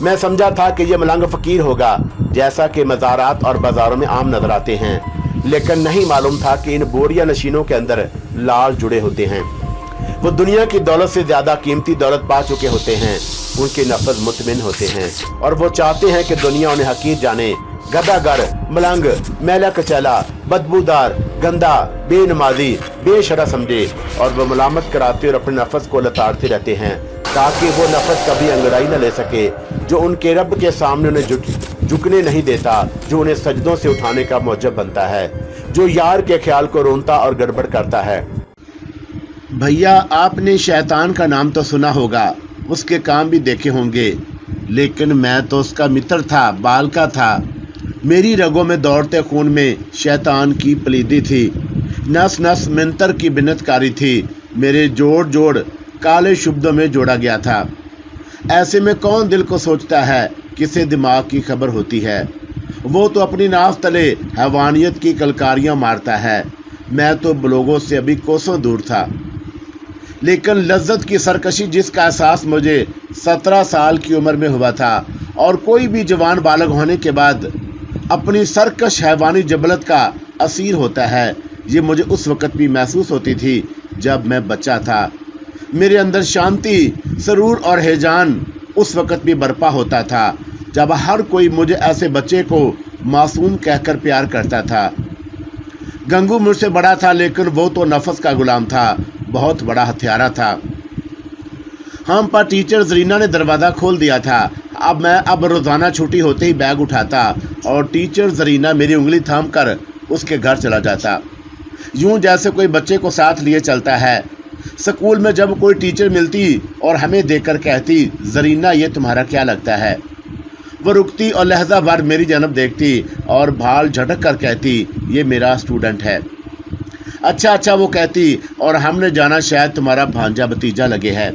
मैं समझा था कि ये मलंग फकीर होगा, जैसा कि मज़ारात और बाजारों में आम नजर आते हैं, लेकिन नहीं मालूम था कि इन बोरिया नशीनों के अंदर लाल जुड़े होते हैं। वो दुनिया की दौलत से ज्यादा कीमती दौलत पा चुके होते हैं। उनके नफ्स मुतमिन होते हैं और वो चाहते हैं कि दुनिया उन्हें हकीर जाने। गदागर, मलंग, मैला कचैला, बदबूदार, गंदा, बेनमाजी, बेशरा समझे और वो मलामत कराते और अपने नफ्स को लताड़ते रहते हैं ताकि वो नफ्स कभी अंगड़ाई न ले सके, जो उनके रब के सामने उन्हें झुकने नहीं देता, जो उन्हें सजदों से उठाने का मौजब बनता है, जो यार के ख्याल को रोनता और गड़बड़ करता है। भैया, आपने शैतान का नाम तो सुना होगा, उसके काम भी देखे होंगे, लेकिन मैं तो उसका मित्र था, बाल का था। मेरी रगों में दौड़ते खून में शैतान की पलीदी थी, नस नस मिंतर की बिन्नतकारी थी, मेरे जोड़ जोड़ काले शब्दों में जोड़ा गया था। ऐसे में कौन दिल को सोचता है, किसे दिमाग की खबर होती है। वो तो अपनी नाव तले हैवानियत की कलकारियां मारता है, मैं तो लोगों से अभी कोसों दूर था। लेकिन लज्जत की सरकशी जिसका एहसास मुझे 17 साल की उम्र में हुआ था, और कोई भी जवान बालग होने के बाद अपनी सरकश हैवानी जबलत का असीर होता है, ये मुझे उस वक़्त भी महसूस होती थी जब मैं बच्चा था। मेरे अंदर शांति, सरूर और हैजान उस वक़्त भी बर्पा होता था जब हर कोई मुझे ऐसे बच्चे को मासूम कहकर प्यार करता था। गंगू मुझसे बड़ा था, लेकिन वो तो नफस का गुलाम था, बहुत बड़ा हथियारा था। हम पर टीचर जरीना ने दरवाज़ा खोल दिया था। अब रोज़ाना छुट्टी होते ही बैग उठाता और टीचर जरीना मेरी उंगली थाम कर उसके घर चला जाता, यूं जैसे कोई बच्चे को साथ लिए चलता है। स्कूल में जब कोई टीचर मिलती और हमें देखकर कहती, जरीना ये तुम्हारा क्या लगता है, वो रुकती और लहजा भर मेरी जानब देखती और भाल झटक कर कहती, ये मेरा स्टूडेंट है। अच्छा वो कहती, और हमने जाना शायद तुम्हारा भांजा भतीजा लगे है।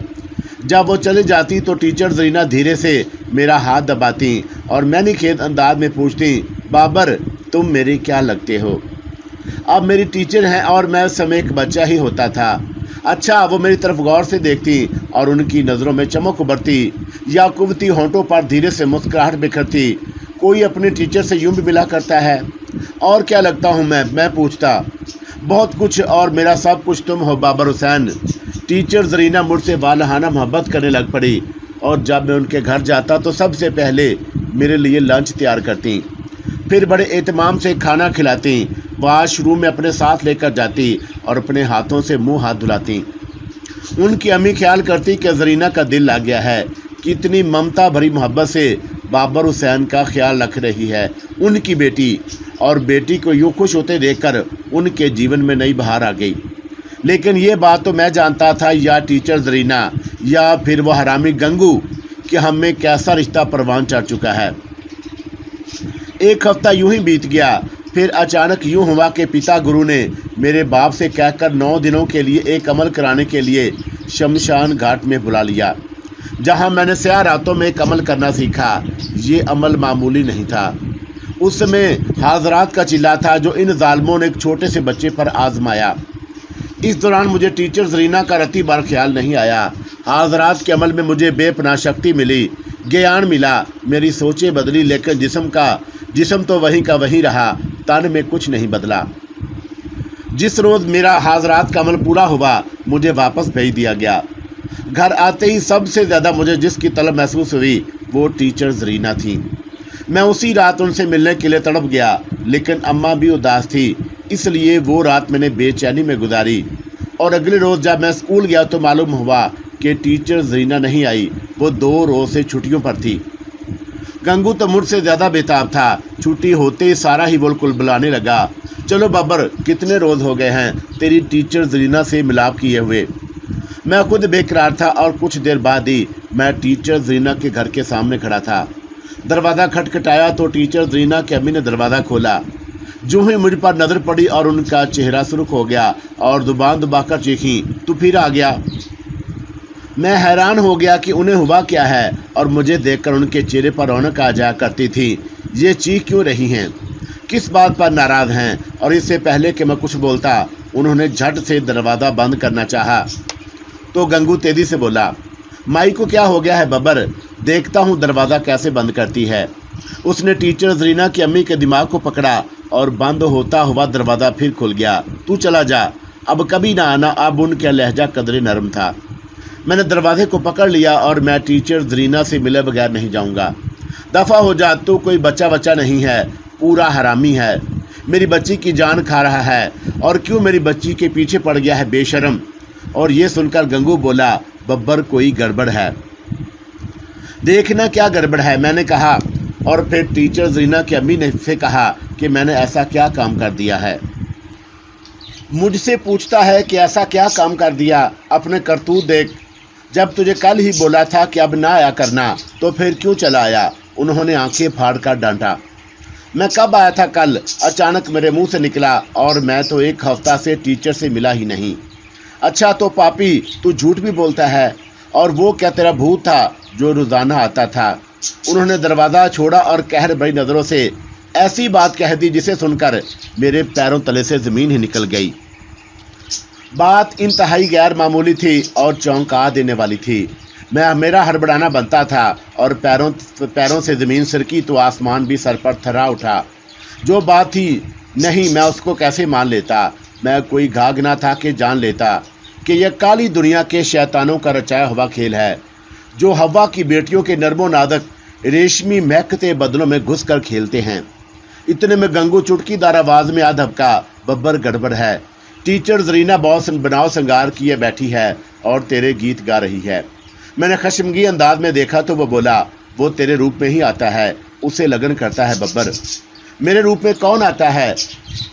जब वो चले जाती तो टीचर जरीना धीरे से मेरा हाथ दबाती और मैंने खेत अंदाज में पूछती, बाबर तुम मेरे क्या लगते हो। अब मेरी टीचर हैं और मैं उस समय एक बच्चा ही होता था। अच्छा, वो मेरी तरफ गौर से देखती और उनकी नज़रों में चमक उभरती, या कुवती होंठों पर धीरे से मुस्कुराहट बिखरती। कोई अपने टीचर से यूं भी मिला करता है। और क्या लगता हूँ मैं पूछता, बहुत कुछ, और मेरा सब कुछ तुम हो बाबर हुसैन। टीचर जरीना मुझसे वालहाना मोहब्बत करने लग पड़ी और जब मैं उनके घर जाता तो सबसे पहले मेरे लिए लंच तैयार करती, फिर बड़े एहतमाम से खाना खिलाती, वॉशरूम में अपने साथ लेकर जाती और अपने हाथों से मुंह हाथ धुलाती। उनकी अम्मी ख्याल करती कि जरीना का दिल लग गया है, कितनी ममता भरी मोहब्बत से बाबर हुसैन का ख्याल रख रही है उनकी बेटी, और बेटी को यूँ खुश होते देखकर उनके जीवन में नई बहार आ गई। लेकिन ये बात तो मैं जानता था, या टीचर जरीना या फिर वो हरामी गंगू, कि हम में कैसा रिश्ता परवान चढ़ चुका है। एक हफ्ता यूं ही बीत गया, फिर अचानक यूं हुआ कि पिता गुरु ने मेरे बाप से कहकर 9 दिनों के लिए एक अमल कराने के लिए शमशान घाट में बुला लिया, जहां मैंने स्याह रातों में एक अमल करना सीखा। ये अमल मामूली नहीं था। उस समय हाजरात का चिल्ला था जो इन जालिमों ने एक छोटे से बच्चे पर आजमाया। इस दौरान मुझे टीचर जरीना का रत्ती बार ख्याल नहीं आया। हाजरात के अमल में मुझे बेपनाह शक्ति मिली, ज्ञान मिला, मेरी सोचें बदली, लेकिन जिस्म तो वहीं का वहीं रहा, तन में कुछ नहीं बदला। जिस रोज़ मेरा हाजरात का अमल पूरा हुआ, मुझे वापस भेज दिया गया। घर आते ही सबसे ज़्यादा मुझे जिसकी तलब महसूस हुई वो टीचर जरीना थी। मैं उसी रात उनसे मिलने के लिए तड़प गया, लेकिन अम्मा भी उदास थी, इसलिए वो रात मैंने बेचैनी में गुजारी। और अगले रोज़ जब मैं स्कूल गया तो मालूम हुआ कि टीचर जरीना नहीं आई, वो 2 रोज़ से छुट्टियों पर थी। गंगू तो मुझसे ज़्यादा बेताब था। छुट्टी होते ही सारा ही बिल्कुल बुलाने लगा, चलो बाबर कितने रोज़ हो गए हैं तेरी टीचर जरीना से मिलाप किए हुए। मैं खुद बेकरार था और कुछ देर बाद ही मैं टीचर जरीना के घर के सामने खड़ा था। दरवाज़ा खटखटाया तो टीचर जरीना की अम्मी ने दरवाज़ा खोला। जो ही मुझ पर नज़र पड़ी और उनका चेहरा सुर्ख हो गया और जुबान दबाकर चीखी, तू फिर आ गया। मैं हैरान हो गया कि उन्हें हुआ क्या है, और मुझे देखकर उनके चेहरे पर रौनक आ जाया करती थी। ये चीख क्यों रही हैं, किस बात पर नाराज़ हैं। और इससे पहले कि मैं कुछ बोलता, उन्होंने झट से दरवाज़ा बंद करना चाहा तो गंगू तेजी से बोला, माई को क्या हो गया है बब्बर, देखता हूँ दरवाज़ा कैसे बंद करती है। उसने टीचर जरीना की अम्मी के दिमाग को पकड़ा और बंद होता हुआ दरवाज़ा फिर खुल गया। तू चला जा, अब कभी ना आना। अब उनका लहजा कदरे नरम था। मैंने दरवाजे को पकड़ लिया और मैं टीचर जरीना से मिले बगैर नहीं जाऊंगा। दफ़ा हो जा, तू कोई बच्चा नहीं है, पूरा हरामी है। मेरी बच्ची की जान खा रहा है और क्यों मेरी बच्ची के पीछे पड़ गया है बेशरम। और ये सुनकर गंगू बोला, बब्बर कोई गड़बड़ है। देखना क्या गड़बड़ है, मैंने कहा। और फिर टीचर जरीना की अम्मी ने से कहा कि मैंने ऐसा क्या काम कर दिया है। मुझसे पूछता है कि ऐसा क्या काम कर दिया, अपने करतूत देख। जब तुझे कल ही बोला था कि अब ना आया करना, तो फिर क्यों चला आया। उन्होंने आंखें फाड़ कर डांटा। मैं कब आया था कल, अचानक मेरे मुंह से निकला और मैं तो एक हफ्ता से टीचर से मिला ही नहीं। अच्छा तो पापी, तू झूठ भी बोलता है। और वो क्या तेरा भूत था जो रोजाना आता था। उन्होंने दरवाज़ा छोड़ा और कहर भरी नज़रों से ऐसी बात कह दी जिसे सुनकर मेरे पैरों तले से ज़मीन ही निकल गई। बात इंतहाई गैर मामूली थी और चौंका देने वाली थी। मेरा हड़बड़ाना बनता था और पैरों से ज़मीन सरकी तो आसमान भी सर पर थर्रा उठा। जो बात थी नहीं, मैं उसको कैसे मान लेता। मैं कोई घाघना था कि जान लेता कि यह काली दुनिया के शैतानों का रचाया हुआ खेल है, जो हवा की बेटियों के नरमो नादक रेशमी महकते बदलों में घुस कर खेलते हैं। इतने में गंगू चुटकीदार आवाज़ में धबका, बब्बर गड़बड़ है। टीचर जरीना बहुत बनाव संगार किए बैठी है और तेरे गीत गा रही है। मैंने खशमगी अंदाज में देखा तो वो बोला, वो तेरे रूप में ही आता है, उसे लगन करता है बब्बर। मेरे रूप में कौन आता है?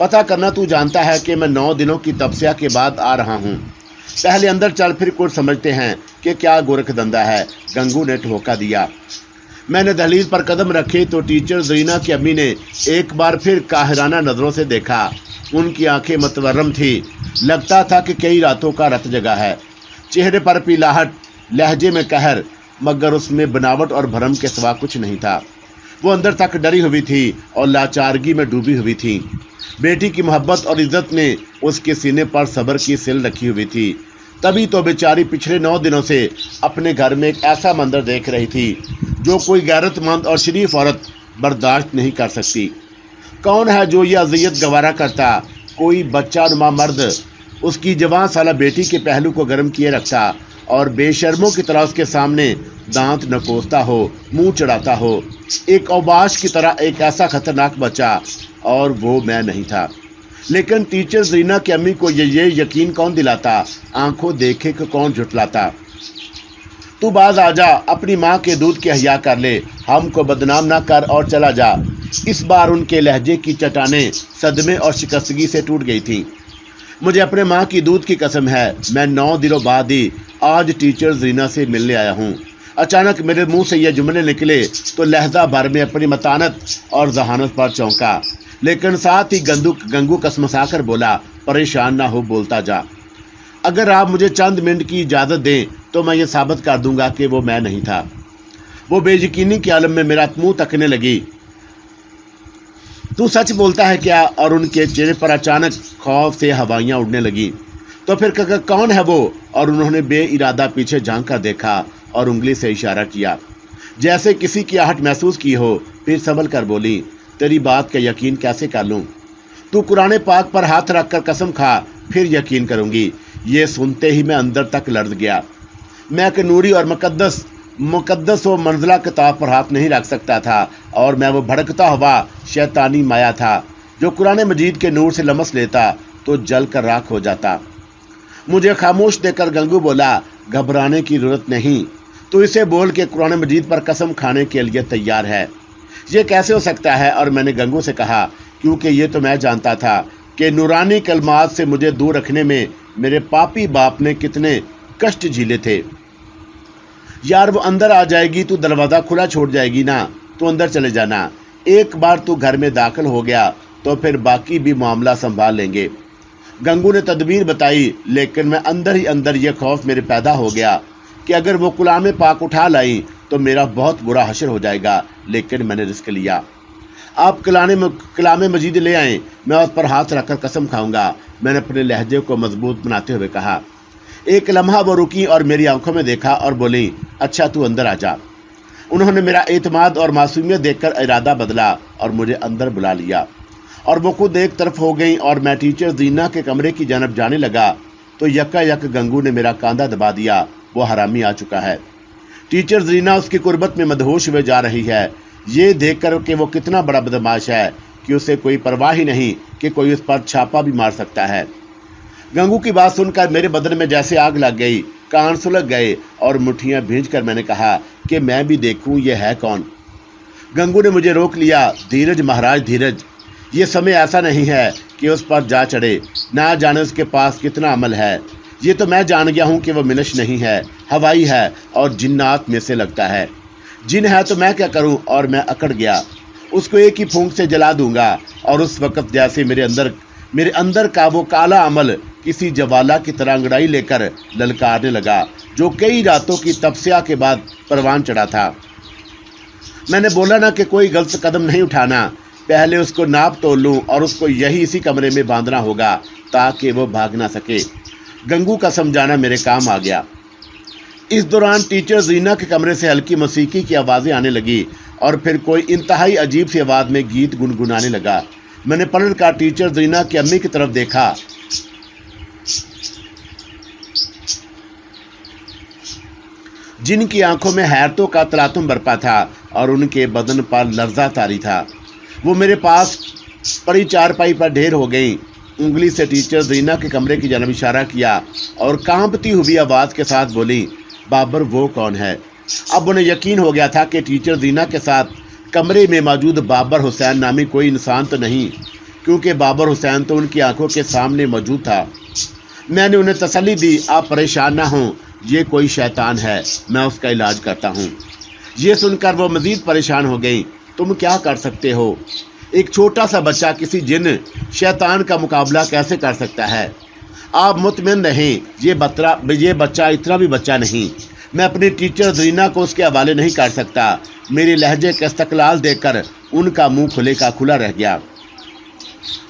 पता करना। तू जानता है कि मैं 9 दिनों की तपस्या के बाद आ रहा हूँ। पहले अंदर चल, फिर कुछ समझते हैं कि क्या गोरख धंधा है। गंगू ने ठोका दिया। मैंने दहलीज पर कदम रखे तो टीचर जरीना की अम्मी ने एक बार फिर काहिराना नज़रों से देखा। उनकी आंखें मतवर्रम थी। लगता था कि कई रातों का रत जगा है। चेहरे पर पीलाहट, लहजे में कहर, मगर उसमें बनावट और भरम के सिवा कुछ नहीं था। वो अंदर तक डरी हुई थी और लाचारगी में डूबी हुई थी। बेटी की मोहब्बत और इज्जत ने उसके सीने पर सब्र की सिल रखी हुई थी। तभी तो बेचारी पिछले 9 दिनों से अपने घर में एक ऐसा मंजर देख रही थी जो कोई गैरतमंद और शरीफ औरत बर्दाश्त नहीं कर सकती। कौन है जो यह अज़ियत गवारा करता? कोई बच्चा नुमा मर्द उसकी जवान साला बेटी के पहलू को गर्म किए रखता और बेशर्मों की तरह उसके सामने दांत नकोसता हो, मुंह चढ़ाता हो। एक औबाश की तरह एक ऐसा खतरनाक बच्चा, और वो मैं नहीं था। लेकिन टीचर जरीना की अम्मी को ये यकीन कौन दिलाता? आंखों देखे कि कौन झुटलाता? तू बाज आ जा, अपनी माँ के दूध की हया कर ले, हमको बदनाम ना कर और चला जा। इस बार उनके लहजे की चट्टानें सदमे और शिकस्तगी से टूट गई थी। मुझे अपने माँ की दूध की कसम है, मैं 9 दिनों बाद ही आज टीचर जरीना से मिलने आया हूँ। अचानक मेरे मुंह से ये जुमले निकले तो लहजा भर में अपनी मतानत और जहानत पर चौंका, लेकिन साथ ही गंगू कसमसाकर बोला, परेशान ना हो, बोलता जा। अगर आप मुझे चंद मिनट की इजाज़त दें तो मैं ये साबित कर दूंगा कि वो मैं नहीं था। वो बेयकीनी के आलम में मेरा मुंह तकने लगी। तू सच बोलता है क्या? और उनके चेहरे पर अचानक खौफ से हवाइयाँ उड़ने लगी। तो फिर कौन है वो? और उन्होंने बेइरादा पीछे झांक कर देखा और उंगली से इशारा किया, जैसे किसी की आहट महसूस की हो। फिर संभल कर बोली, तेरी बात का यकीन कैसे कर लूँ? तू कुरान पाक पर हाथ रखकर कसम खा, फिर यकीन करूँगी। ये सुनते ही मैं अंदर तक लड़ गया। मैं एक नूरी और मुकद्दस व मंजिला किताब पर हाथ नहीं रख सकता था, और मैं वो भड़कता हुआ शैतानी माया था जो कुरान मजीद के नूर से लमस लेता तो जल कर राख हो जाता। मुझे खामोश देखकर गंगू बोला, घबराने की जरूरत नहीं, तो इसे बोल के कुरान मजीद पर कसम खाने के लिए तैयार है। ये कैसे हो सकता है? और मैंने गंगू से कहा, क्योंकि ये तो मैं जानता था कि नूरानी कलमात से मुझे दूर रखने में मेरे पापी बाप ने कितने कष्ट झीले थे। यार वो अंदर आ जाएगी, तू दरवाज़ा खुला छोड़ जाएगी ना, तो अंदर चले जाना। एक बार तू घर में दाखिल हो गया तो फिर बाकी भी मामला संभाल लेंगे। गंगू ने तदबीर बताई, लेकिन मैं अंदर ही अंदर यह खौफ मेरे पैदा हो गया कि अगर वो कलाम पाक उठा लाई तो मेरा बहुत बुरा हशर हो जाएगा। लेकिन मैंने रिस्क लिया। आप कलाम मजीद ले आएँ, मैं उस पर हाथ रखकर कसम खाऊंगा। मैंने अपने लहजे को मजबूत बनाते हुए कहा। एक लम्हा वो रुकी और मेरी आंखों में देखा और बोली, अच्छा तू अंदर आ जा। उन्होंने मेरा एतमाद और मासूमियत देखकर इरादा बदला और मुझे अंदर बुला लिया और वो खुद एक तरफ हो गई और मैं टीचर ज़रीना के कमरे की जानब जाने लगा तो यकायक गंगू ने मेरा कांधा दबा दिया। वो हरामी आ चुका है। टीचर ज़रीना उसकी कुर्बत में मदहोश हुए जा रही है, ये देखकर कि वो कितना बड़ा बदमाश है कि उसे कोई परवाह ही नहीं कि कोई उस पर छापा भी मार सकता है। गंगू की बात सुनकर मेरे बदन में जैसे आग लग गई, कान सुलग गए और मुट्ठियां भींचकर मैंने कहा कि मैं भी देखूं ये है कौन। गंगू ने मुझे रोक लिया। धीरज महाराज धीरज, ये समय ऐसा नहीं है कि उस पर जा चढ़े, ना जाने उसके पास कितना अमल है। ये तो मैं जान गया हूँ कि वो मिनश नहीं है, हवाई है और जिन्नात में से लगता है। जिन है तो मैं क्या करूँ, और मैं अकड़ गया। उसको एक ही फूंक से जला दूंगा। और उस वक़्त जैसे मेरे अंदर का वो काला अमल किसी जवाला की तरह अंगड़ाई लेकर ललकारने लगा, जो कई रातों की तपस्या के बाद परवान चढ़ा था। मैंने बोला ना कि कोई गलत कदम नहीं उठाना, पहले उसको नाप तोल लूं और उसको यही इसी कमरे में बांधना होगा ताकि वो भाग ना सके। गंगू का समझाना मेरे काम आ गया। इस दौरान टीचर ज़रीना के कमरे से हल्की मौसीकी की आवाज़ें आने लगी और फिर कोई इंतहाई अजीब सी आवाज़ में गीत गुनगुनाने लगा। मैंने पलट कर टीचर ज़रीना की अम्मी की तरफ देखा। जिनकी आंखों में हैरतों का तलातुम बरपा था और उनके बदन पर लर्जा तारी था। वो मेरे पास पड़ी चारपाई पर ढेर हो गई। उंगली से टीचर ज़रीना के कमरे की जानब इशारा किया और कांपती हुई आवाज़ के साथ बोली, बाबर वो कौन है? अब उन्हें यकीन हो गया था कि टीचर ज़रीना के साथ कमरे में मौजूद बाबर हुसैन नामी कोई इंसान तो नहीं, क्योंकि बाबर हुसैन तो उनकी आंखों के सामने मौजूद था। मैंने उन्हें तसल्ली दी, आप परेशान ना हों, ये कोई शैतान है, मैं उसका इलाज करता हूँ। ये सुनकर वो मज़ीद परेशान हो गई। तुम क्या कर सकते हो? एक छोटा सा बच्चा किसी जिन शैतान का मुकाबला कैसे कर सकता है? आप मुतमिन रहें, ये बच्चा इतना भी बच्चा नहीं। मैं अपनी टीचर ज़रीना को उसके हवाले नहीं कर सकता। मेरे लहजे का इस्तक़लाल देखकर उनका मुंह खुले का खुला रह गया।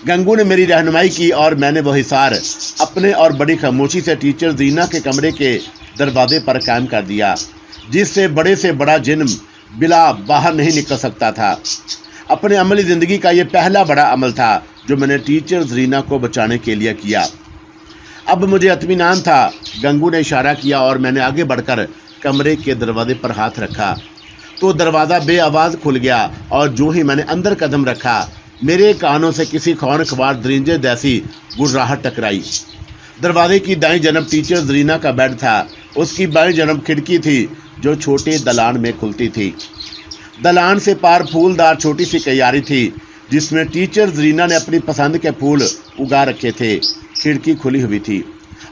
गंगू ने मेरी रहनुमाई की और मैंने वो हिसार अपने और बड़ी खामोशी से टीचर ज़रीना के कमरे के दरवाजे पर कायम कर दिया, जिससे बड़े से बड़ा जिन बिला बाहर नहीं निकल सकता था। अपने अमली ज़िंदगी का ये पहला बड़ा अमल था जो मैंने टीचर ज़रीना को बचाने के लिए किया। अब मुझे इत्मीनान था। गंगू ने इशारा किया और मैंने आगे बढ़कर कमरे के दरवाजे पर हाथ रखा तो दरवाज़ा बेआवाज़ खुल गया और जो ही मैंने अंदर कदम रखा, मेरे कानों से किसी खौन खवार दरिंजे जैसी गुर्राहट टकराई। दरवाजे की दाईं जानब टीचर ज़रीना का बेड था। उसकी बाईं जानब खिड़की थी जो छोटे दलान में खुलती थी। दलान से पार फूलदार छोटी सी क्यारी थी जिसमें टीचर ज़रीना ने अपनी पसंद के फूल उगा रखे थे। खिड़की खुली हुई थी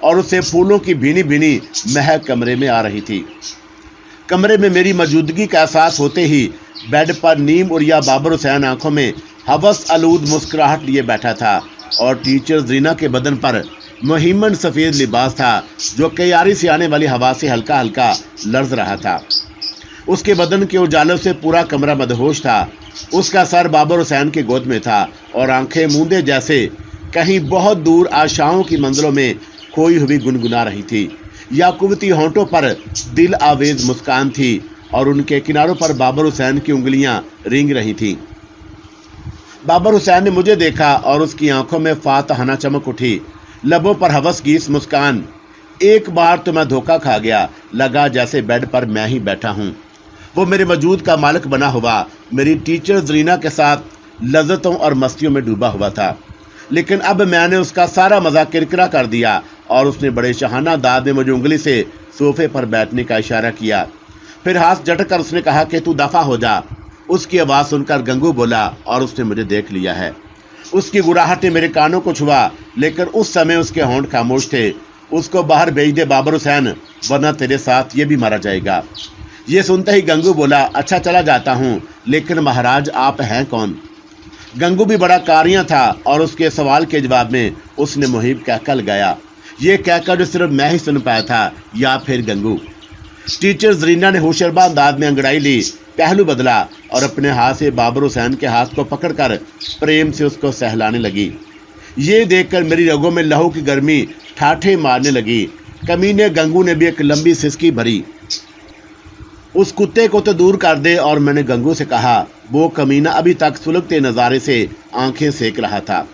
और उससे फूलों की भीनी भीनी महक कमरे में आ रही थी। कमरे में मेरी मौजूदगी का एहसास होते ही बेड पर नीम उरिया बाबर हुसैन आंखों में हवस आलूद मुस्कुराहट लिए बैठा था और टीचर ज़रीना के बदन पर मुहिम्मन सफ़ेद लिबास था जो क्यारी से आने वाली हवा से हल्का हल्का लर्ज रहा था। उसके बदन के उजालों से पूरा कमरा मदहोश था। उसका सर बाबर हुसैन की गोद में था और आंखें मूंदे जैसे कहीं बहुत दूर आशाओं की मंजिलों में खोई हुई गुनगुना रही थी। याकूबती होंठों पर दिल आवेज मुस्कान थी और उनके किनारों पर बाबर हुसैन की उंगलियां रेंग रही थीं। बाबर हुसैन ने मुझे देखा और उसकी आंखों में फातहाना चमक उठी, लबों पर हवस की इस मुस्कान। एक बार तो मैं धोखा खा गया, लगा जैसे बेड पर मैं ही बैठा हूँ। वो मेरे वजूद का मालिक बना हुआ मेरी टीचर ज़रीना के साथ लज्जतों और मस्तियों में डूबा हुआ था। लेकिन अब मैंने उसका सारा मज़ा किरकिरा कर दिया और उसने बड़े शहाना अंदाज में मुझे उंगली से सोफे पर बैठने का इशारा किया। फिर हाथ झटकर उसने कहा कि तू दफ़ा हो जा। उसकी आवाज़ सुनकर गंगू बोला और उसने मुझे देख लिया है। उसकी गुराहट ने मेरे कानों को छुआ, लेकिन उस समय उसके होंठ खामोश थे। उसको बाहर भेज दे बाबर हुसैन, वरना तेरे साथ ये भी मारा जाएगा। ये सुनते ही गंगू बोला, अच्छा चला जाता हूँ, लेकिन महाराज आप हैं कौन? गंगू भी बड़ा कारियां था और उसके सवाल के जवाब में उसने मुहिब कहकर लगाया। ये कहकर जो सिर्फ मैं ही सुन पाया था, या फिर गंगू। टीचर ज़रीना ने होशरबा अंदाज में अंगड़ाई ली, पहलू बदला और अपने हाथ से बाबर हुसैन के हाथ को पकड़कर प्रेम से उसको सहलाने लगी। ये देखकर मेरी रगों में लहू की गर्मी ठाठे मारने लगी। कमीने गंगू ने भी एक लंबी सिसकी भरी। उस कुत्ते को तो दूर कर दे। और मैंने गंगू से कहा। वो कमीना अभी तक सुलगते नज़ारे से आंखें सेक रहा था।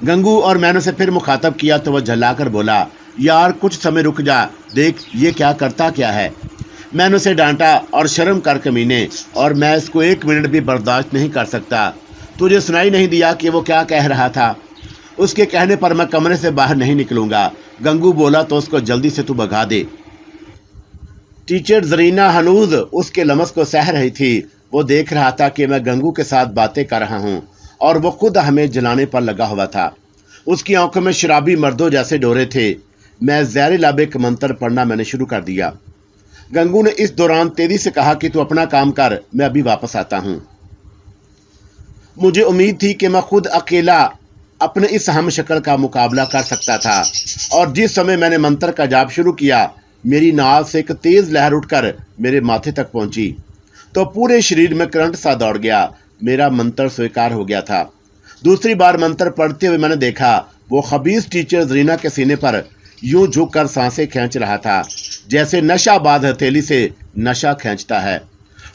गंगू और मैंने उसे फिर मुखातब किया तो वह झल्लाकर बोला, यार कुछ समय रुक जा, देख ये क्या करता क्या है। मैंने उसे डांटा, और शर्म कर कमीने, और मैं इसको 1 मिनट भी बर्दाश्त नहीं कर सकता। तुझे सुनाई नहीं दिया कि वो क्या कह रहा था? उसके कहने पर मैं कमरे से बाहर नहीं निकलूंगा। गंगू बोला तो उसको जल्दी से तू भगा दे। टीचर जरीना हनूज उसके लमस को सह रही थी। वो देख रहा था कि मैं गंगू के साथ बातें कर रहा हूँ और वो खुद हमें जलाने पर लगा हुआ था। उसकी आंखों में शराबी मर्दों जैसे डोरे थे। मैं ज़हर लब एक मंत्र पढ़ना मैंने शुरू कर दिया। गंगू ने इस दौरान तेजी से कहा कि तू अपना काम कर, मैं अभी वापस आता हूँ। मुझे उम्मीद थी कि मैं खुद अकेला अपने इस हम शक्ल का मुकाबला कर सकता था, और जिस समय मैंने मंत्र का जाप शुरू किया, मेरी नाक से एक तेज लहर उठकर मेरे माथे तक पहुंची तो पूरे शरीर में करंट सा दौड़ गया। मेरा मंत्र स्वीकार हो गया था। दूसरी बार मंत्र पढ़ते हुए मैंने देखा वो खबीस टीचर जरीना के सीने पर यूं झुककर सांसें खींच रहा था जैसे नशाबाज हथेली से नशा खींचता है।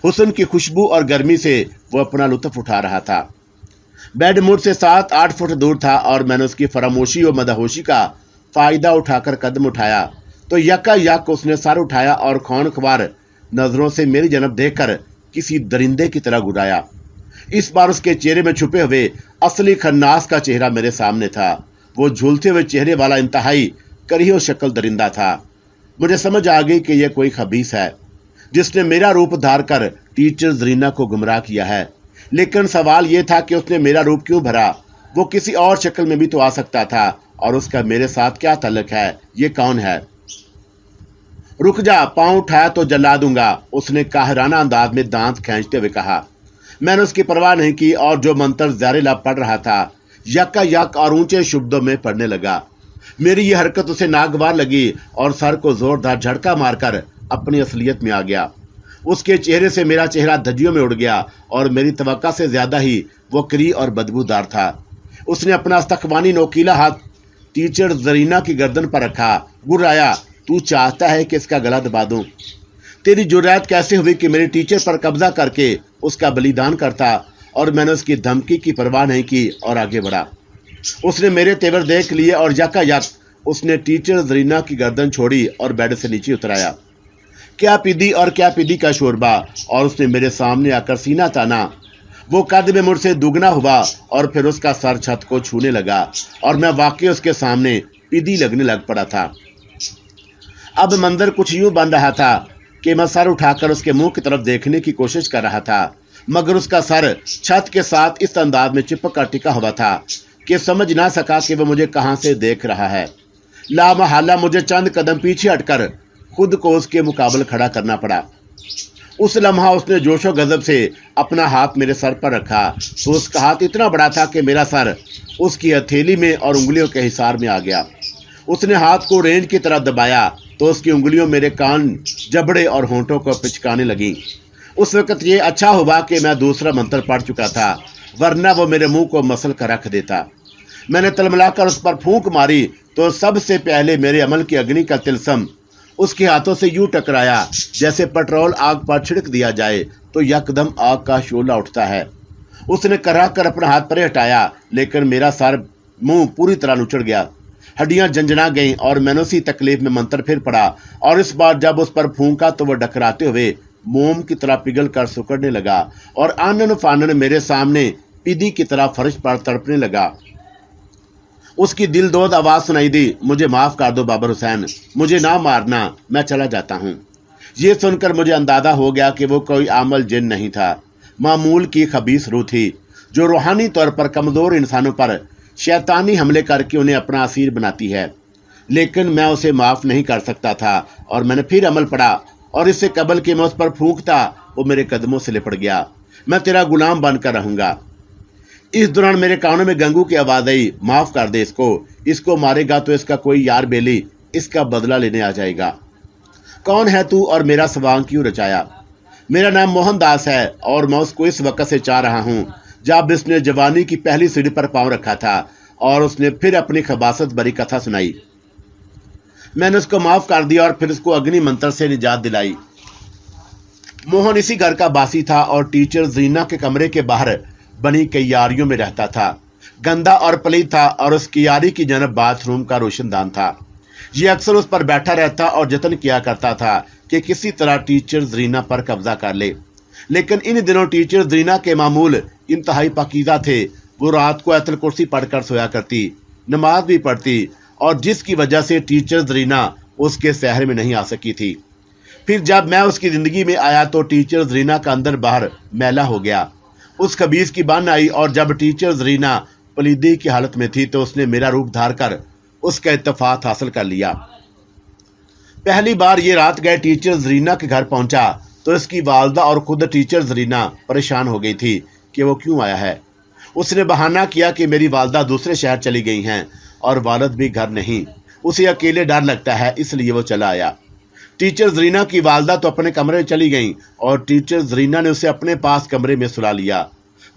हुस्न की खुशबू और गर्मी से वो अपना लुत्फ उठा रहा था। बेड मुझसे 7-8 फुट दूर था और मैंने उसकी फरामोशी और मदहोशी का फायदा उठाकर कदम उठाया तो यकायक उसने सर उठाया और खौनख्वार नजरों से मेरी जनब देखकर किसी दरिंदे की तरह गुड़ाया। इस बार उसके चेहरे में छुपे हुए असली खन्नास का चेहरा मेरे सामने था। वो झूलते हुए चेहरे वाला इंतहाई करीहो शक्ल दरिंदा था। मुझे समझ आ गई कि यह कोई खबीस है जिसने मेरा रूप धार कर टीचर जरीना को गुमराह किया है। लेकिन सवाल यह था कि उसने मेरा रूप क्यों भरा? वो किसी और शक्ल में भी तो आ सकता था, और उसका मेरे साथ क्या ताल्लुक है? ये कौन है? रुक जा, पांव उठाया तो जला दूंगा, उसने काहराना अंदाज में दांत खींचते हुए कहा। मैंने उसकी परवाह नहीं की और जो मंत्र ज़ारे लब पढ़ रहा था यकायक और ऊंचे शब्दों में पढ़ने लगा। मेरी यह हरकत उसे नागवार लगी और सर को जोरदार झटका मारकर अपनी असलियत में आ गया। उसके चेहरे से मेरा चेहरा धज्जियों में उड़ गया और मेरी तवक्का से ज्यादा ही वो करी और बदबूदार था। उसने अपना इस्तकबानी नोकीला हाथ टीचर जरीना की गर्दन पर रखा। गुर्राया, तू चाहता है कि इसका गला दबा दूं? तेरी जुर्रत कैसे हुई कि मेरे टीचर पर कब्जा करके उसका बलिदान करता? और मैंने उसकी धमकी की परवाह नहीं की और आगे बढ़ा। उसने मेरे तेवर देख लिए और यकायक उसने टीचर जरीना की गर्दन छोड़ी और बेड से नीचे उतराया। क्या पीदी और क्या पीदी का शोरबा, और उसने मेरे सामने आकर सीना ताना। वो कद में मुझसे दुगना हुआ और फिर उसका सर छत को छूने लगा और मैं वाकई उसके सामने पीदी लगने लग पड़ा था। अब मंजर कुछ यूं बन रहा था कि मैं सर उठाकर उसके मुंह की तरफ देखने की कोशिश कर रहा था, मगर उसका सर छत के साथ इस अंदाज में चिपक कर टिका हुआ था कि समझ ना सका कि वह मुझे कहां से देख रहा है। लामहल्ला मुझे चंद कदम पीछे हटकर खुद को उसके मुकाबले खड़ा करना पड़ा। उस लम्हा उसने जोशो गजब से अपना हाथ मेरे सर पर रखा तो उसका हाथ इतना बड़ा था कि मेरा सर उसकी हथेली में और उंगलियों के हिसार में आ गया। उसने हाथ को रेंज की तरह दबाया तो उसकी उंगलियों मेरे कान, जबड़े और होंठों को पिचकाने लगी। उस वक्त ये अच्छा हुआ कि मैं दूसरा मंत्र पढ़ चुका था, वरना वो मेरे मुंह को मसल कर रख देता। मैंने तलमलाकर उस पर फूंक मारी तो सबसे पहले मेरे अमल की अग्नि का तिलस्म उसके हाथों से यूं टकराया जैसे पेट्रोल आग पर छिड़क दिया जाए तो यकदम आग का शोला उठता है। उसने कराह कर अपना हाथ परे हटाया, लेकिन मेरा सर मुंह पूरी तरह उचड़ गया। हड्डियां झंझना गईं और मैंने उसी तकलीफ में मंत्र फिर पड़ा और इस बार जब उस पर फूंका तो वह डकराते हुए मोम की तरह पिघल कर सुकड़ने लगा और आनन फानन मेरे सामने पीदी की तरह फर्श पर तड़पने लगा। उसकी दिलदोद आवाज सुनाई दी, मुझे माफ कर दो बाबर हुसैन, मुझे ना मारना, मैं चला जाता हूँ। ये सुनकर मुझे अंदाजा हो गया कि वो कोई आमल जिन नहीं था, मामूल की खबीस रूह थी जो रूहानी तौर पर कमजोर इंसानों पर शैतानी हमले करके उन्हें अपना असीर बनाती है। लेकिन मैं उसे माफ नहीं कर सकता था और मैंने फिर अमल पड़ा और इससे कबल कि मैं उस पर फूंकता वो मेरे कदमों से लिपट गया। मैं तेरा गुलाम बनकर रहूंगा। इस दौरान मेरे कानों में गंगू की आवाज आई, माफ कर दे इसको मारेगा तो इसका कोई यार बेली इसका बदला लेने आ जाएगा। कौन है तू और मेरा सवांग क्यों रचाया? मेरा नाम मोहनदास है और मैं उसको इस वक्त से चाह रहा हूँ जब इसने जवानी की पहली सीढ़ी पर पांव रखा था और उसने फिर अपनी खबासत भरी कथा सुनाई। मैंने उसको माफ कर दिया और फिर उसको अग्नि मंत्र से निजात दिलाई। मोहन इसी घर का बासी था और टीचर रीना के कमरे के बाहर बनी क्यारियों में रहता था। गंदा और पलीत था और उस क्यारी की जनब बाथरूम का रोशनदान था। ये अक्सर उस पर बैठा रहता और जतन किया करता था कि किसी तरह टीचर रीना पर कब्जा कर ले। लेकिन इन दिनों टीचर रीना के मामूल इंतहाई पाकीज़ा थे। वो रात को आयतुल कुर्सी पढ़कर सोया करती, नमाज भी पढ़ती, और जिसकी वजह से टीचर रीना उसके शहर में नहीं आ सकी थी। फिर जब मैं उसकी जिंदगी में आया तो टीचर रीना का अंदर बाहर मैला हो गया। उस खबीस की बन आई और जब टीचर रीना पलीदी की हालत में थी तो उसने मेरा रूप धार कर उसका इत्तेफाक हासिल कर लिया। पहली बार ये रात गए टीचर रीना के घर पहुंचा तो इसकी वालदा और खुद टीचर रीना परेशान हो गई थी कि वो क्यों आया है। उसने बहाना किया कि मेरी वालदा दूसरे शहर चली गई हैं और वालिद भी घर नहीं, उसे अकेले डर लगता है, इसलिए वो चला आया। टीचर रीना की वालदा तो अपने कमरे में चली गई और टीचर रीना ने उसे अपने पास कमरे में सुला लिया।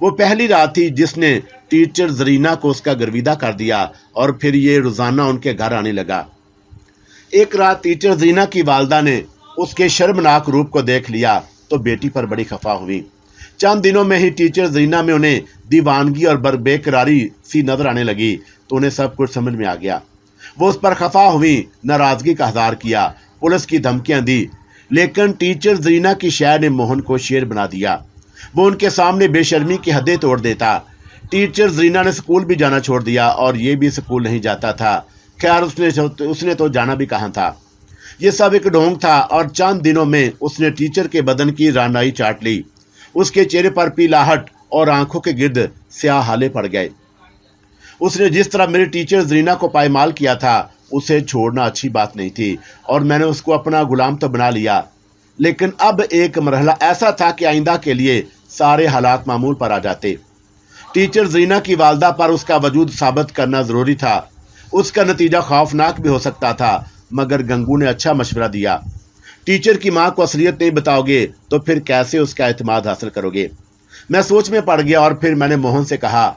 वो पहली रात थी जिसने टीचर रीना को उसका गर्विदा कर दिया और फिर ये रोजाना उनके घर आने लगा। एक रात टीचर रीना की वालदा ने उसके शर्मनाक रूप को देख लिया तो बेटी पर बड़ी खफा हुई। चंद दिनों में ही टीचर रीना में उन्हें दीवानगी और बेकरारी सी नजर आने लगी तो उन्हें सब कुछ समझ में आ गया। वो उस पर खफा हुई, नाराजगी का इज़हार किया, पुलिस की धमकियां दी, लेकिन टीचर रीना की शायर ने मोहन को शेर बना दिया। वो उनके सामने बेशर्मी की हदें तोड़ देता। टीचर रीना ने स्कूल भी जाना छोड़ दिया और ये भी स्कूल नहीं जाता था। खैर उसने तो जाना भी कहाँ था। ये सब एक ढोंग था और चंद दिनों में उसने टीचर के बदन की रानाई चाट ली। उसके चेहरे पर पीलाहट और आंखों के गिर्द स्याह हाले पड़ गए। उसने जिस तरह मेरी टीचर रीना को पायमाल किया था उसे छोड़ना अच्छी बात नहीं थी और मैंने उसको अपना गुलाम तो बना लिया, लेकिन अब एक मरहला ऐसा था कि आइंदा के लिए सारे हालात मामूल पर आ जाते। टीचर रीना की वालदा पर उसका वजूद साबित करना जरूरी था। उसका नतीजा खौफनाक भी हो सकता था, मगर गंगू ने अच्छा मशवरा दिया। टीचर की मां को असलियत नहीं बताओगे तो फिर कैसे उसका एतमाद हासिल करोगे। मैं सोच में पड़ गया और फिर मैंने मोहन से कहा,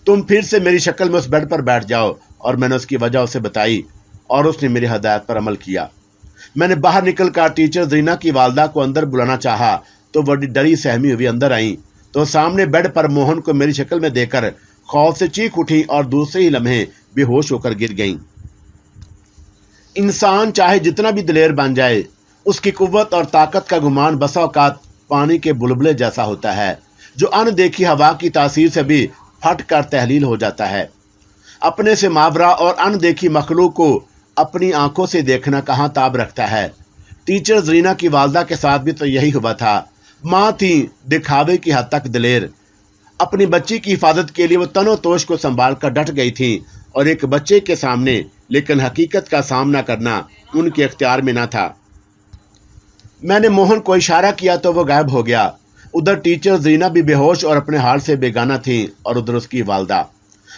तुम फिर से मेरी शक्ल में उस बेड पर बैठ जाओ, और मैंने उसकी वजह उसे बताई और उसने मेरी हदायत पर अमल किया। मैंने बाहर निकलकर टीचर रीना की वालदा को अंदर बुलाना चाहा तो बड़ी डरी सहमी हुई अंदर आई तो सामने बेड पर मोहन को मेरी शक्ल में देखकर खौफ से चीख उठी और दूसरे ही लम्हे बेहोश होकर गिर गईं। इंसान चाहे जितना भी दिलेर बन जाए, उसकी कुव्वत और ताकत का गुमान बसा औकात पानी के बुलबुले जैसा होता है जो अनदेखी हवा की तासीर से भी फट कर तहलील हो जाता है। अपने से मावरा और अनदेखी मखलूक को अपनी आंखों से देखना कहाँ ताब रखता है। टीचर रीना की वालदा के साथ भी तो यही हुआ था। माँ थी दिखावे की हद तक दिलेर। अपनी बच्ची की हिफाजत के लिए वो तनो तोश को संभाल कर डट गई थी और एक बच्चे के सामने, लेकिन हकीकत का सामना करना उनके इख्तियार में न था। मैंने मोहन को इशारा किया तो वो गायब हो गया। उधर टीचर रीना भी बेहोश और अपने हाल से बेगाना थी और उधर उसकी वालदा।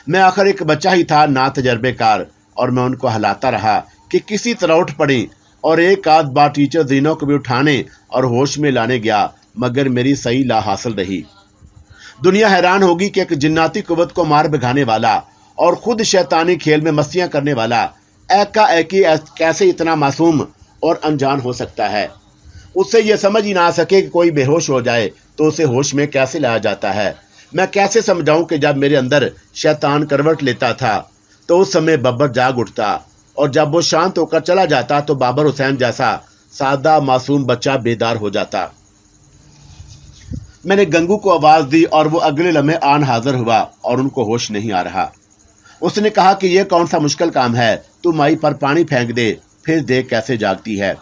मैं आखिर एक बच्चा ही था, ना तजर्बेकार, और मैं उनको हिलाता रहा कि किसी तरह उठ पड़ी और एक आध बार टीचर रीना को भी उठाने और होश में लाने गया, मगर मेरी सही ला हासिल रही। दुनिया हैरान होगी कि एक जिन्नाती कुव्वत को मार भिगाने वाला और खुद शैतानी खेल में मस्तियां करने वाला एकाएकी कैसे इतना मासूम और अनजान हो सकता है। उससे यह समझ ही ना आ सके कि कोई बेहोश हो जाए तो उसे होश में कैसे लाया जाता है। मैं कैसे समझाऊं कि जब मेरे अंदर शैतान करवट लेता था तो उस समय बब्बर जाग उठता और जब वो शांत होकर चला जाता तो बाबर हुसैन जैसा सादा मासूम बच्चा बेदार हो जाता। मैंने गंगू को आवाज दी और वो अगले लम्हे आन हाजिर हुआ और उनको होश नहीं आ रहा। उसने कहा कि यह कौन सा मुश्किल काम है, तू माई पर पानी फेंक दे, फिर देख कैसे जागती है।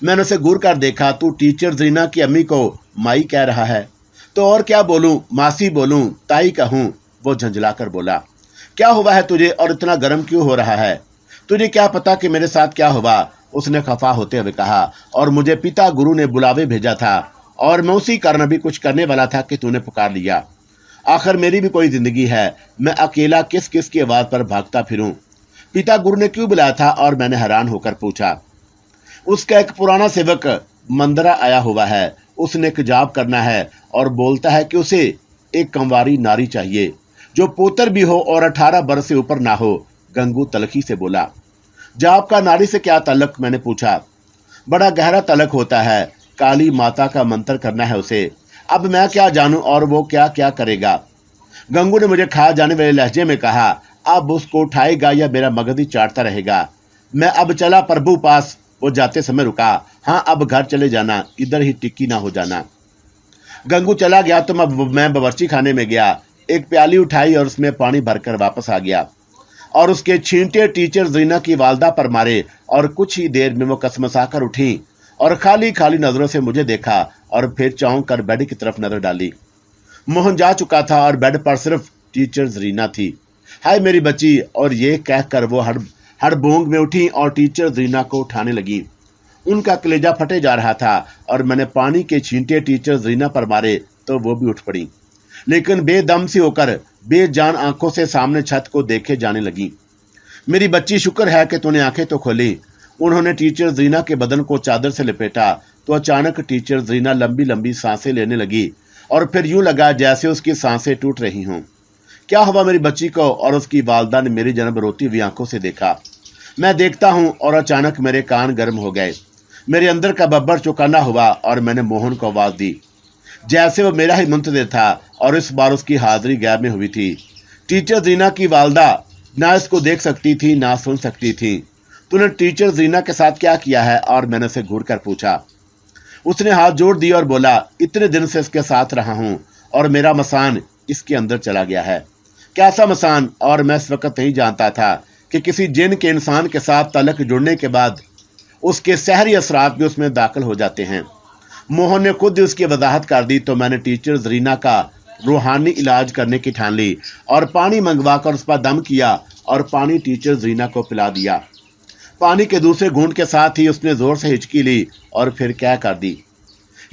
मैंने उसे घूर कर देखा, तू टीचर रीना की अम्मी को माई कह रहा है तो और क्या बोलूं, मासी बोलूं, ताई कहूं। वो झंझला कर बोला, क्या हुआ है तुझे और इतना गर्म क्यों हो रहा है? तुझे क्या पता कि मेरे साथ क्या हुआ? उसने खफा होते हुए कहा, और मुझे पिता गुरु ने बुलावे भेजा था और मैं उसी कारण अभी कुछ करने वाला था कि तूने पुकार लिया। आखिर मेरी भी कोई जिंदगी है, मैं अकेला किस किस की आवाज पर भागता फिरूं? पिता गुरु ने क्यों बुलाया था? और मैंने हैरान होकर पूछा। उसका एक पुराना सेवक मंदरा आया हुआ है, उसने एक जाप करना है और बोलता है कि उसे एक कंवारी नारी चाहिए जो पोतर भी हो और 18 बरस से ऊपर ना हो। गंगू तलखी से बोला, जाप का नारी से क्या ताल्लुक? मैंने पूछा। बड़ा गहरा तलक होता है, काली माता का मंत्र करना है उसे। अब मैं क्या जानूं और वो क्या क्या करेगा। गंगू ने मुझे खा जाने वाले लहजे में कहा, अब उसको उठाएगा या मेरा मगज ही चाटता रहेगा। मैं अब चला प्रभु पास। वो जाते समय रुका, हाँ अब घर चले जाना, इधर ही टिक्की ना हो जाना। गंगू चला गया तो मैं बावर्ची खाने में गया, एक प्याली उठाई और उसमें पानी भरकर वापस आ गया और उसके छींटे टीचर रीना की वालदा पर मारे और कुछ ही देर में वो कसमसा कर उठी और खाली खाली नजरों से मुझे देखा और फिर चौंक कर बेड की तरफ नजर डाली। मोहन जा चुका था और बेड पर सिर्फ टीचर रीना थी। हाय मेरी बच्ची, और ये कहकर वो हड़बोंग में उठी और टीचर रीना को उठाने लगी। उनका कलेजा फटे जा रहा था और मैंने पानी के छींटे टीचर रीना पर मारे तो वो भी उठ पड़ी, लेकिन बेदम सी होकर बेजान आंखों से सामने छत को देखे जाने लगी। मेरी बच्ची, शुक्र है कि तूने आंखें तो खोली। उन्होंने टीचर रीना के बदन को चादर से लपेटा तो अचानक टीचर रीना लंबी लंबी सांसें लेने लगी और फिर यूं लगा जैसे उसकी सांसें टूट रही हों। क्या हुआ मेरी बच्ची को? और उसकी वालदा ने मेरी जन्म रोती हुई आंखों से देखा। मैं देखता हूं और अचानक मेरे कान गर्म हो गए। मेरे अंदर का बब्बर चौकन्ना हुआ और मैंने मोहन को आवाज दी, जैसे वो मेरा ही मुंतज़िर था और इस बार उसकी हाजिरी गैब में हुई थी। टीचर रीना की वालदा ना इसको देख सकती थी ना सुन सकती थी। तूने टीचर रीना के साथ क्या किया है? और मैंने उसे घूर कर पूछा। उसने हाथ जोड़ दिया और बोला, इतने दिन से इसके साथ रहा हूं और मेरा मसान इसके अंदर चला गया है। कैसा मसान? और मैं इस वक्त नहीं जानता था कि किसी जिन के इंसान के साथ तलक जुड़ने के बाद उसके सहरी असरात भी उसमें दाखिल हो जाते हैं। मोहन ने खुद उसकी वजाहत कर दी तो मैंने टीचर रीना का रूहानी इलाज करने की ठान ली और पानी मंगवा कर उस पर दम किया और पानी टीचर रीना को पिला दिया। पानी के दूसरे घूंट के साथ ही उसने जोर से हिचकी ली और फिर क्या कर दी।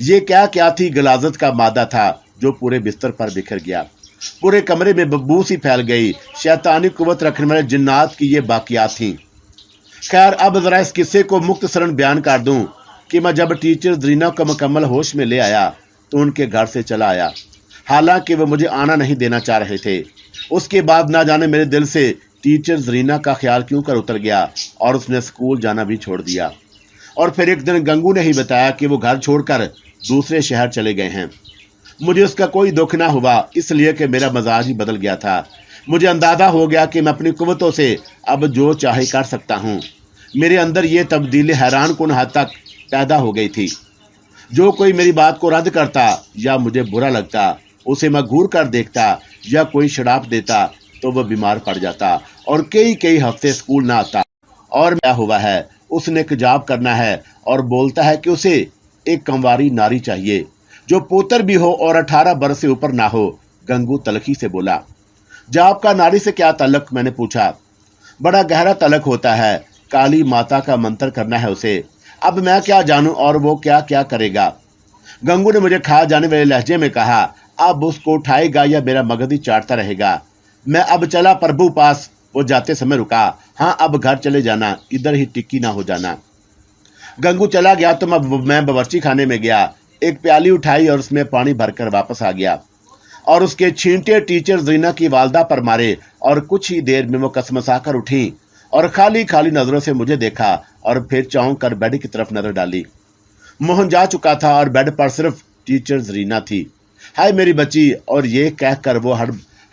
ये क्या थी? गलाजत का मादा था जो पूरे बिस्तर पर बिखर गया। पूरे कमरे में बदबू सी फैल गई। शैतानी कुव्वत रखने वाले जिन्नात की ये बाकियात थी। खैर, अब जरा इस किस्से को मुख्तसरन बयान कर दूं कि मैं जब टीचर रीना को मुकम्मल होश में ले आया तो उनके घर से चला आया, हालांकि वो मुझे आना नहीं देना चाह रहे थे। उसके बाद ना जाने मेरे दिल से टीचर रीना का ख्याल क्यों कर उतर गया और उसने स्कूल जाना भी छोड़ दिया। और फिर एक दिन गंगू ने ही बताया कि वो घर छोड़कर दूसरे शहर चले गए हैं। मुझे उसका कोई दुख ना हुआ, इसलिए कि मेरा मजाज ही बदल गया था। मुझे अंदाजा हो गया कि मैं अपनी कुव्वतों से अब जो चाहे कर सकता हूँ। मेरे अंदर ये तब्दीली हैरान कुन हद तक पैदा हो गई थी। जो कोई मेरी बात को रद्द करता या मुझे बुरा लगता, उसे मैं घूर कर देखता या कोई शराब देता तो वह बीमार पड़ जाता और कई हफ्ते स्कूल ना आता। और क्या हुआ है, उसने हिजाब करना है और बोलता है कि उसे एक कंवारी नारी चाहिए जो पोतर भी हो और 18 बरस से ऊपर ना हो। गंगू तलखी से बोला। जाब का नारी से क्या तलक? मैंने पूछा। बड़ा गहरा तलक होता है, काली माता का मंत्र करना है उसे। अब मैं क्या जानूं और वो क्या क्या करेगा। गंगू ने मुझे खा जाने वाले लहजे में कहा, अब उसको उठाएगा या मेरा मगज ही चाटता रहेगा। मैं अब चला प्रभु पास। वो जाते समय रुका, हाँ अब घर चले जाना, इधर ही टिक्की ना हो जाना। गंगू चला गया तो मैं बावर्ची खाने में गया, एक प्याली उठाई और उसमें पानी भरकर वापस आ गया और उसके छींटे टीचर रीना की वालदा पर मारे और कुछ ही देर में वो कसमसा कर उठी और खाली खाली नजरों से मुझे देखा और फिर चौंक कर बेड की तरफ नजर डाली। मोहन जा चुका था और बेड पर सिर्फ टीचर रीना थी। हाय मेरी बच्ची, और ये कहकर वो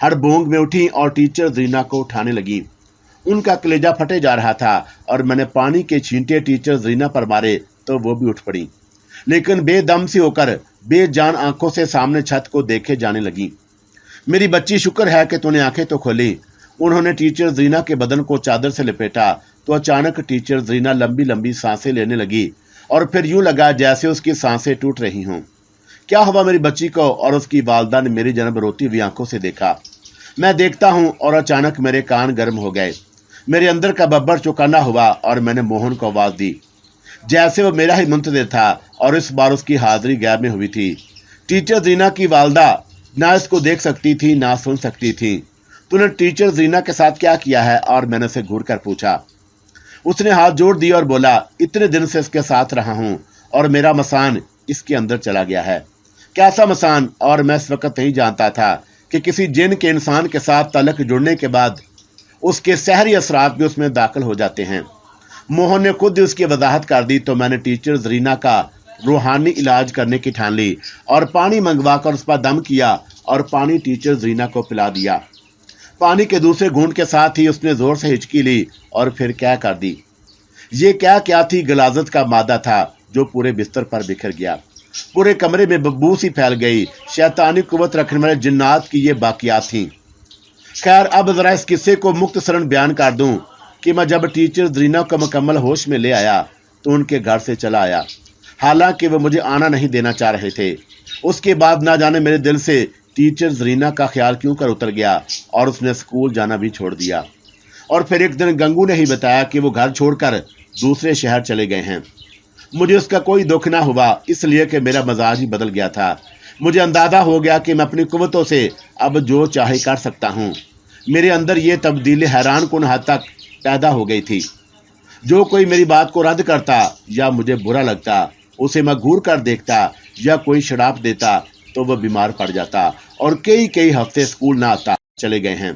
हड़बोंग में उठी और टीचर रीना को उठाने लगी। उनका कलेजा फटे जा रहा था और मैंने पानी के छींटे टीचर रीना पर मारे तो वो भी उठ पड़ी, लेकिन बेदम सी होकर बेजान आंखों से सामने छत को देखे जाने लगी। मेरी बच्ची, शुक्र है कि तूने आंखें तो खोली। उन्होंने टीचर रीना के बदन को चादर से लपेटा तो अचानक टीचर रीना लंबी लंबी सांसें लेने लगी और फिर यूं लगा जैसे उसकी सांसें टूट रही हों। क्या हुआ मेरी बच्ची को? और उसकी वालदा ने मेरी जन्म रोती हुई आंखों से देखा। मैं देखता हूं और अचानक मेरे कान गर्म हो गए। मेरे अंदर का बब्बर चौकन्ना हुआ और मैंने मोहन को आवाज दी, जैसे वो मेरा ही मुंतज़िर था और इस बार उसकी हाजिरी गैब में हुई थी। टीचर रीना की वालदा ना इसको देख सकती थी ना सुन सकती थी। तूने टीचर रीना के साथ क्या किया है? और मैंने उसे घूर कर पूछा। उसने हाथ जोड़ दिया और बोला, इतने दिन से इसके साथ रहा हूं और मेरा मसान इसके अंदर चला गया है। कैसा मसान? और मैं इस वक्त नहीं जानता था कि किसी जिन के इंसान के साथ तलक जुड़ने के बाद उसके सहरी असरात भी उसमें दाखिल हो जाते हैं। मोहन ने खुद उसकी वजाहत कर दी तो मैंने टीचर रीना का रूहानी इलाज करने की ठान ली और पानी मंगवाकर उस पर दम किया और पानी टीचर ज़रीना को पिला दिया। पानी के दूसरे घूंट के साथ ही उसने जोर से हिचकी ली और फिर क्या कर दी। ये क्या थी, गलाजत का मादा था जो पूरे बिस्तर पर बिखर गया। पूरे कमरे में बदबू सी फैल गई। शैतानी कुव्वत रखने वाले जिन्नात की ये बाकियात थी। खैर, अब जरा इस किस्से को मुख्तसरन बयान कर दूं कि मैं जब टीचर ज़रीना को मुकम्मल होश में ले आया तो उनके घर से चला आया, हालांकि वो मुझे आना नहीं देना चाह रहे थे। उसके बाद ना जाने मेरे दिल से टीचर ज़रीना का ख्याल क्यों कर उतर गया और उसने स्कूल जाना भी छोड़ दिया। और फिर एक दिन गंगू ने ही बताया कि वो घर छोड़कर दूसरे शहर चले गए हैं। मुझे उसका कोई दुख ना हुआ, इसलिए कि मेरा मजाज ही बदल गया था। मुझे अंदाजा हो गया कि मैं अपनी कुव्वतों से अब जो चाहे कर सकता हूँ। मेरे अंदर ये तब्दीली हैरान कुन हद तक पैदा हो गई थी। जो कोई मेरी बात को रद्द करता या मुझे बुरा लगता, उसे मैं घूर कर देखता या कोई शराब देता तो वह बीमार पड़ जाता और कई हफ्ते स्कूल ना आता। चले गए हैं।